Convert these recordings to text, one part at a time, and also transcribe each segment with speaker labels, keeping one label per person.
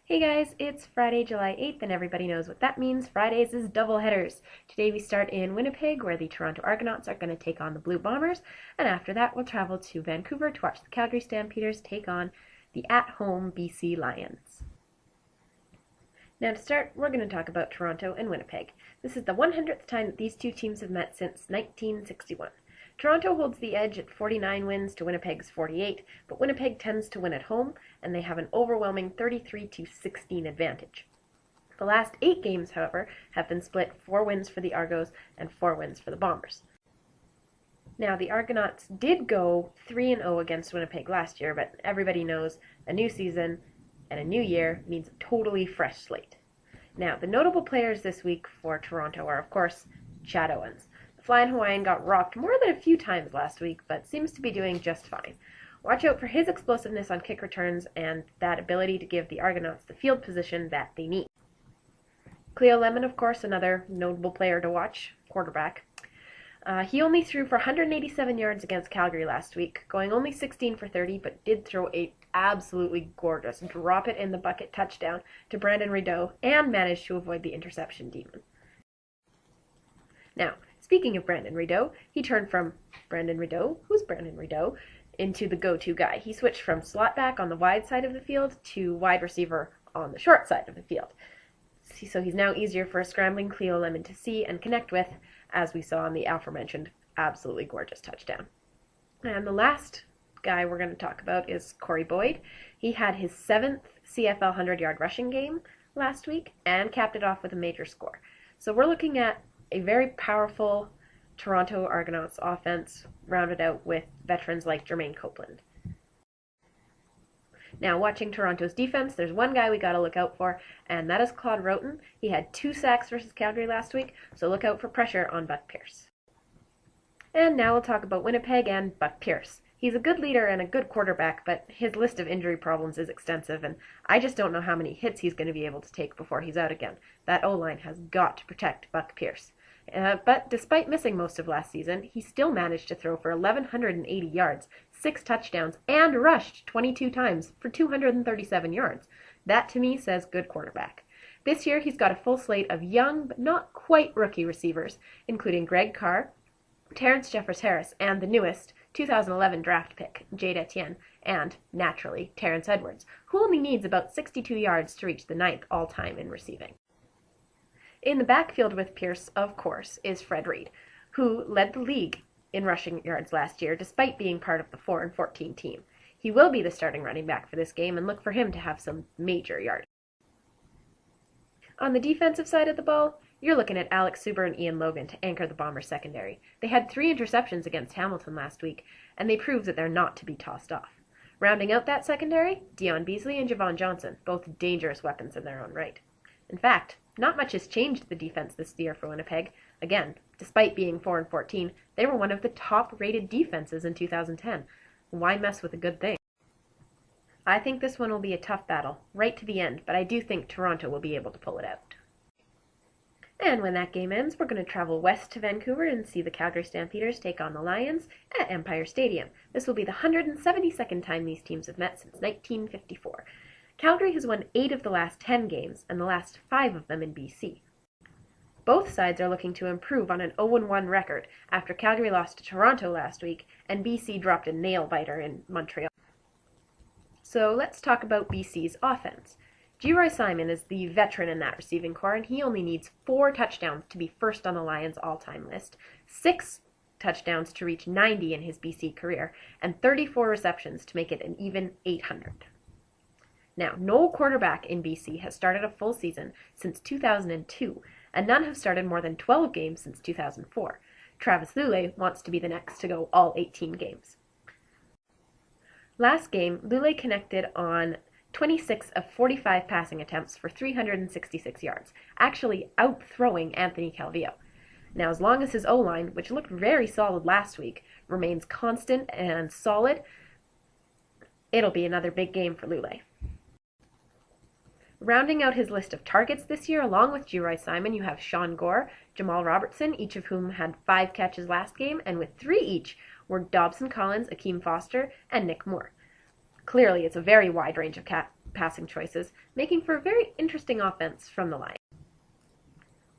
Speaker 1: Hey guys, it's Friday, July 8th, and everybody knows what that means. Fridays is double headers. Today we start in Winnipeg, where the Toronto Argonauts are going to take on the Blue Bombers, and after that we'll travel to Vancouver to watch the Calgary Stampeders take on the at-home BC Lions. Now to start, we're going to talk about Toronto and Winnipeg. This is the 100th time that these two teams have met since 1961. Toronto holds the edge at 49 wins to Winnipeg's 48, but Winnipeg tends to win at home, and they have an overwhelming 33-16 advantage. The last 8 games, however, have been split 4 wins for the Argos and 4 wins for the Bombers. Now, the Argonauts did go 3-0 against Winnipeg last year, but everybody knows a new season and a new year means a totally fresh slate. Now, the notable players this week for Toronto are, of course, Chad Owens. Flying Hawaiian got rocked more than a few times last week, but seems to be doing just fine. Watch out for his explosiveness on kick returns and that ability to give the Argonauts the field position that they need. Cleo Lemon, of course, another notable player to watch, quarterback. He only threw for 187 yards against Calgary last week, going only 16 for 30, but did throw a absolutely gorgeous drop it in the bucket touchdown to Brandon Rideau and managed to avoid the interception demon. Now, speaking of Brandon Rideau, he turned from Brandon Rideau, who's Brandon Rideau, into the go-to guy. He switched from slot back on the wide side of the field to wide receiver on the short side of the field. So he's now easier for a scrambling Cleo Lemon to see and connect with, as we saw on the aforementioned absolutely gorgeous touchdown. And the last guy we're going to talk about is Corey Boyd. He had his 7th CFL 100-yard rushing game last week and capped it off with a major score. So we're looking at a very powerful Toronto Argonauts offense rounded out with veterans like Jermaine Copeland. Now, watching Toronto's defense, there's one guy we got to look out for, and that is Claude Roten. He had 2 sacks versus Calgary last week, so look out for pressure on Buck Pierce. And now we'll talk about Winnipeg and Buck Pierce. He's a good leader and a good quarterback, but his list of injury problems is extensive, and I just don't know how many hits he's going to be able to take before he's out again. That O-line has got to protect Buck Pierce. But despite missing most of last season, he still managed to throw for 1,180 yards, 6 touchdowns, and rushed 22 times for 237 yards. That, to me, says good quarterback. This year, he's got a full slate of young, but not quite rookie receivers, including Greg Carr, Terrence Jeffers-Harris, and the newest 2011 draft pick, Jade Etienne, and, naturally, Terrence Edwards, who only needs about 62 yards to reach the 9th all-time in receiving. In the backfield with Pierce, of course, is Fred Reed, who led the league in rushing yards last year, despite being part of the 4-14 team. He will be the starting running back for this game, and look for him to have some major yards. On the defensive side of the ball, you're looking at Alex Suber and Ian Logan to anchor the Bombers secondary. They had 3 interceptions against Hamilton last week, and they proved that they're not to be tossed off. Rounding out that secondary, Dion Beasley and Javon Johnson, both dangerous weapons in their own right. In fact, not much has changed the defense this year for Winnipeg. Again, despite being 4-14, they were one of the top-rated defenses in 2010. Why mess with a good thing? I think this one will be a tough battle, right to the end, but I do think Toronto will be able to pull it out. And when that game ends, we're going to travel west to Vancouver and see the Calgary Stampeders take on the Lions at Empire Stadium. This will be the 172nd time these teams have met since 1954. Calgary has won 8 of the last 10 games, and the last 5 of them in BC. Both sides are looking to improve on an 0-1 record after Calgary lost to Toronto last week, and BC dropped a nail-biter in Montreal. So let's talk about BC's offense. Geroy Simon is the veteran in that receiving corps, and he only needs 4 touchdowns to be first on the Lions' all-time list, 6 touchdowns to reach 90 in his BC career, and 34 receptions to make it an even 800. Now, no quarterback in BC has started a full season since 2002, and none have started more than 12 games since 2004. Travis Lulay wants to be the next to go all 18 games. Last game, Lulay connected on 26 of 45 passing attempts for 366 yards, actually out-throwing Anthony Calvillo. Now, as long as his O-line, which looked very solid last week, remains constant and solid, it'll be another big game for Lulay. Rounding out his list of targets this year, along with Geroy Simon, you have Sean Gore, Jamal Robertson, each of whom had 5 catches last game, and with 3 each were Dobson Collins, Akeem Foster, and Nick Moore. Clearly, it's a very wide range of passing choices, making for a very interesting offense from the line.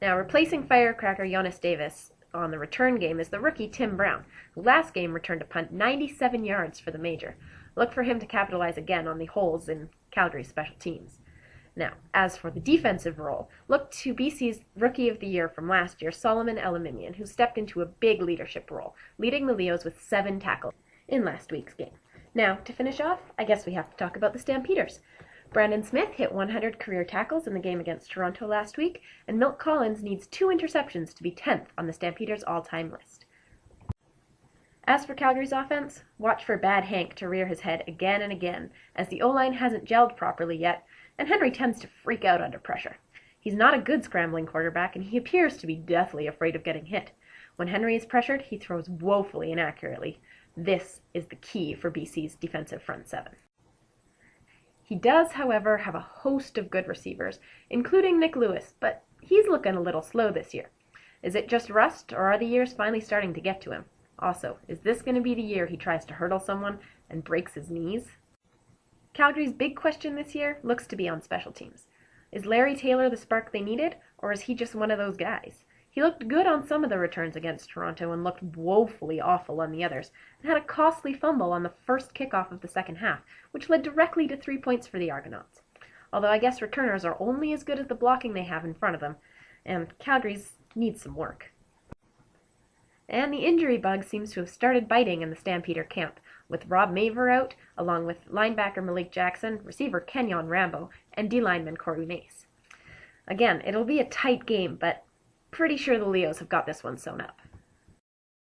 Speaker 1: Now, replacing firecracker Jonas Davis on the return game is the rookie Tim Brown, who last game returned a punt 97 yards for the Major. Look for him to capitalize again on the holes in Calgary's special teams. Now, as for the defensive role, look to BC's Rookie of the Year from last year, Solomon Elimimian, who stepped into a big leadership role, leading the Leos with 7 tackles in last week's game. Now, to finish off, I guess we have to talk about the Stampeders. Brandon Smith hit 100 career tackles in the game against Toronto last week, and Milt Collins needs 2 interceptions to be 10th on the Stampeders' all-time list. As for Calgary's offense, watch for Bad Hank to rear his head again and again, as the O-line hasn't gelled properly yet, and Henry tends to freak out under pressure. He's not a good scrambling quarterback, and he appears to be deathly afraid of getting hit. When Henry is pressured, he throws woefully inaccurately. This is the key for BC's defensive front seven. He does, however, have a host of good receivers, including Nick Lewis, but he's looking a little slow this year. Is it just rust, or are the years finally starting to get to him? Also, is this going to be the year he tries to hurdle someone and breaks his knees? Calgary's big question this year looks to be on special teams. Is Larry Taylor the spark they needed, or is he just one of those guys? He looked good on some of the returns against Toronto and looked woefully awful on the others, and had a costly fumble on the first kickoff of the second half, which led directly to 3 points for the Argonauts. Although I guess returners are only as good as the blocking they have in front of them, and Calgary's needs some work. And the injury bug seems to have started biting in the Stampeder camp, with Rob Maver out, along with linebacker Malik Jackson, receiver Kenyon Rambo, and D-lineman Corey Mace. Again, it'll be a tight game, but pretty sure the Leos have got this one sewn up.